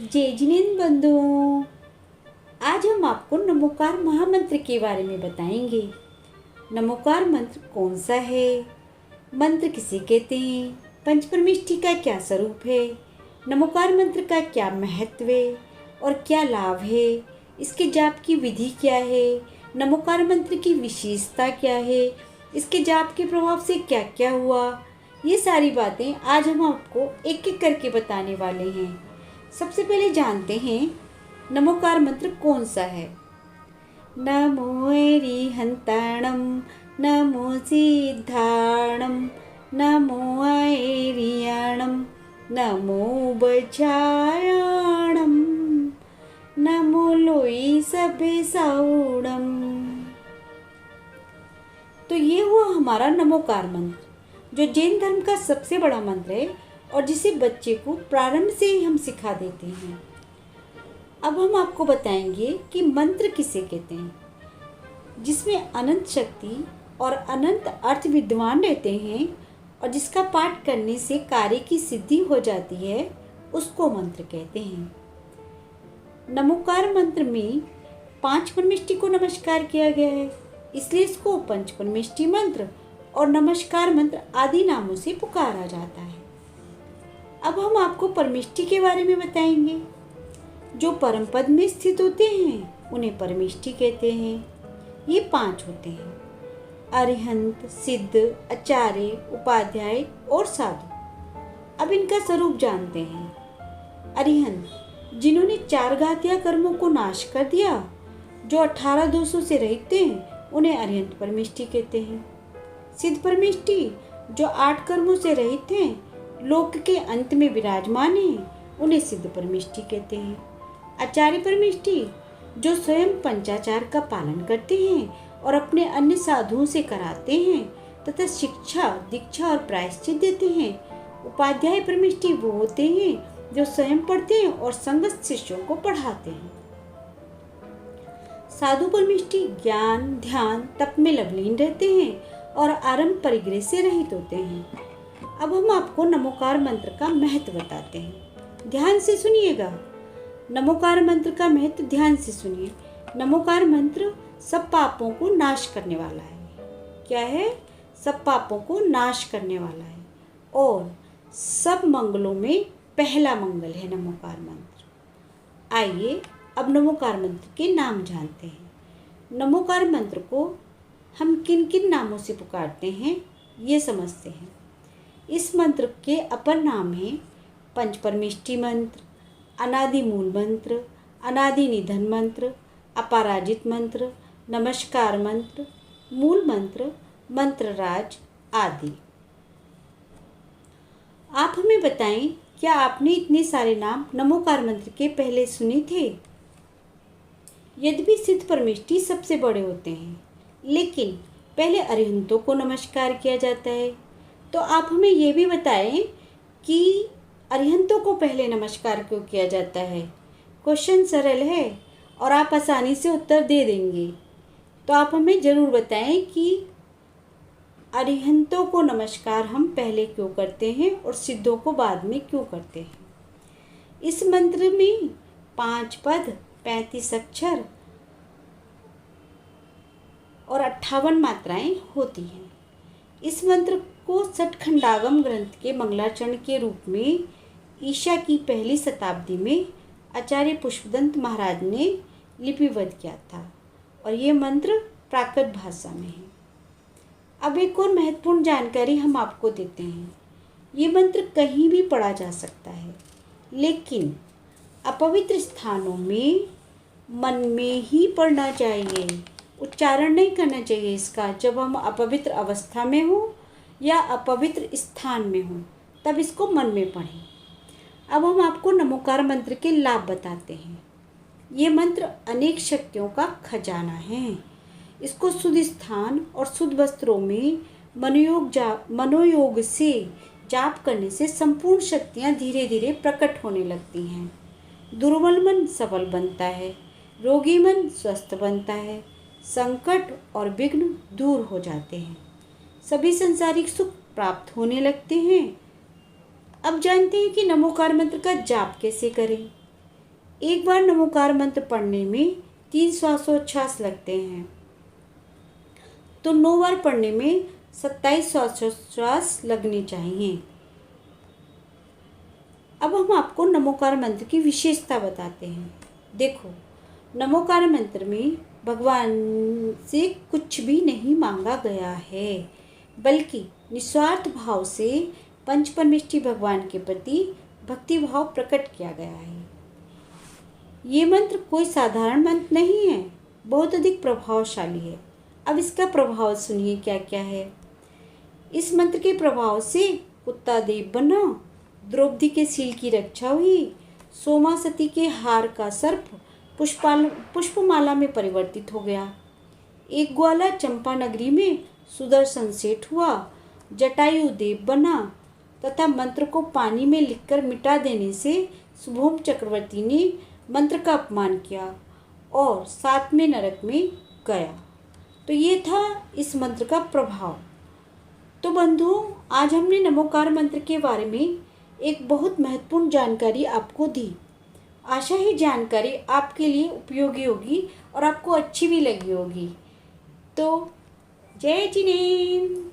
जय जिनेंद्र बंधुओं, आज हम आपको नमोकार महामंत्र के बारे में बताएंगे। नमोकार मंत्र कौन सा है, मंत्र किसे कहते हैं, पंचपरमेष्ठी का क्या स्वरूप है, नमोकार मंत्र का क्या महत्व है और क्या लाभ है, इसके जाप की विधि क्या है, नमोकार मंत्र की विशेषता क्या है, इसके जाप के प्रभाव से क्या क्या हुआ, ये सारी बातें आज हम आपको एक एक करके बताने वाले हैं। सबसे पहले जानते हैं नमोकार मंत्र कौन सा है। नमो अरिहंताणं, नमो सिद्धाणं, नमो आर्याणं, नमो बचायाणं, नमो लोई सभे साउणम। तो ये हुआ हमारा नमोकार मंत्र, जो जैन धर्म का सबसे बड़ा मंत्र है और जिसे बच्चे को प्रारंभ से ही हम सिखा देते हैं। अब हम आपको बताएंगे कि मंत्र किसे कहते हैं। जिसमें अनंत शक्ति और अनंत अर्थ विद्वान रहते हैं और जिसका पाठ करने से कार्य की सिद्धि हो जाती है, उसको मंत्र कहते हैं। नमोकार मंत्र में 5 परमेष्ठी को नमस्कार किया गया है, इसलिए इसको पंचपरमेष्ठी मंत्र और नमस्कार मंत्र आदि नामों से पुकारा जाता है। अब हम आपको परमेष्ठी के बारे में बताएंगे। जो परम पद में स्थित होते हैं उन्हें परमेष्ठी कहते हैं। ये 5 होते हैं: अरिहंत, सिद्ध, आचार्य, उपाध्याय और साधु। अब इनका स्वरूप जानते हैं। अरिहंत, जिन्होंने 4 घातिया कर्मों को नाश कर दिया, जो 18 दोषों से रहित थे, उन्हें अरिहंत परमेष्ठी कहते हैं। सिद्ध परमेष्ठी, जो 8 कर्मों से रहित हैं, लोक के अंत में विराजमान हैं, उन्हें सिद्ध परमेष्ठी कहते हैं। आचार्य परमेष्ठी, जो स्वयं पंचाचार का पालन करते हैं और अपने अन्य साधुओं से कराते हैं तथा शिक्षा, दीक्षा और प्रायश्चित देते हैं। उपाध्याय परमेष्ठी वो होते हैं जो स्वयं पढ़ते हैं और संगत शिष्यों को पढ़ाते हैं। साधु परमेष्ठी ज्ञान, ध्यान, तप में लवलीन रहते हैं और आरंभ परिग्रह से रहित होते हैं। अब हम आपको नमोकार मंत्र का महत्व बताते हैं। ध्यान से सुनिएगा। नमोकार मंत्र का महत्व ध्यान से सुनिए। नमोकार मंत्र सब पापों को नाश करने वाला है। क्या है? सब पापों को नाश करने वाला है और सब मंगलों में पहला मंगल है नमोकार मंत्र। आइए अब नमोकार मंत्र के नाम जानते हैं। नमोकार मंत्र को हम किन किन नामों से पुकारते हैं, ये समझते हैं। इस मंत्र के अपर नाम हैं पंचपरमेष्ठी मंत्र, अनादि मूल मंत्र, अनादि निधन मंत्र, अपराजित मंत्र, नमस्कार मंत्र, मूल मंत्र, मंत्रराज आदि। आप हमें बताएं, क्या आपने इतने सारे नाम नमोकार मंत्र के पहले सुने थे? यद्यपि सिद्ध परमेष्ठी सबसे बड़े होते हैं, लेकिन पहले अरिहंतों को नमस्कार किया जाता है। तो आप हमें ये भी बताएं कि अरिहंतों को पहले नमस्कार क्यों किया जाता है। क्वेश्चन सरल है और आप आसानी से उत्तर दे देंगे। तो आप हमें ज़रूर बताएं कि अरिहंतों को नमस्कार हम पहले क्यों करते हैं और सिद्धों को बाद में क्यों करते हैं। इस मंत्र में 5 पद, 35 अक्षर और 58 मात्राएं होती हैं। इस मंत्र को सठखंडागम ग्रंथ के मंगलाचरण के रूप में ईसा की पहली शताब्दी में आचार्य पुष्पदंत महाराज ने लिपिबद्ध किया था और ये मंत्र प्राकृत भाषा में है। अब एक और महत्वपूर्ण जानकारी हम आपको देते हैं। ये मंत्र कहीं भी पढ़ा जा सकता है, लेकिन अपवित्र स्थानों में मन में ही पढ़ना चाहिए। उच्चारण नहीं करना चाहिए इसका। जब हम अपवित्र अवस्था में हो या अपवित्र स्थान में हो, तब इसको मन में पढ़ें। अब हम आपको नमोकार मंत्र के लाभ बताते हैं। ये मंत्र अनेक शक्तियों का खजाना है। इसको शुद्ध स्थान और शुद्ध वस्त्रों में मनोयोग से जाप करने से संपूर्ण शक्तियाँ धीरे धीरे प्रकट होने लगती हैं। दुर्बल मन सबल बनता है, रोगी मन स्वस्थ बनता है, संकट और विघ्न दूर हो जाते हैं, सभी संसारिक सुख प्राप्त होने लगते हैं। अब जानते हैं कि नमोकार मंत्र का जाप कैसे करें। एक बार नमोकार मंत्र पढ़ने में 3 श्वासोच्छ्वास लगते हैं, तो 9 बार पढ़ने में 27 श्वासोच्छ्वास लगने चाहिए। अब हम आपको नमोकार मंत्र की विशेषता बताते हैं। देखो, नमोकार मंत्र में भगवान से कुछ भी नहीं मांगा गया है, बल्कि निस्वार्थ भाव से पंचपरमेष्ठी भगवान के प्रति भक्ति भाव प्रकट किया गया है। ये मंत्र कोई साधारण मंत्र नहीं है, बहुत अधिक प्रभावशाली है। अब इसका प्रभाव सुनिए क्या क्या है। इस मंत्र के प्रभाव से कुत्ता देव बना, द्रौपदी के सील की रक्षा हुई, सोमा सती के हार का सर्प पुष्पमाला में परिवर्तित हो गया, एक ग्वाला चंपा नगरी में सुदर्शन सेठ हुआ, जटायु देव बना तथा मंत्र को पानी में लिखकर मिटा देने से शुभोम चक्रवर्ती ने मंत्र का अपमान किया और 7वें नरक में गया। तो ये था इस मंत्र का प्रभाव। तो बंधुओं, आज हमने नमोकार मंत्र के बारे में एक बहुत महत्वपूर्ण जानकारी आपको दी। आशा ही जानकारी आपके लिए उपयोगी होगी और आपको अच्छी भी लगी होगी। तो जय जिनेन्द्र।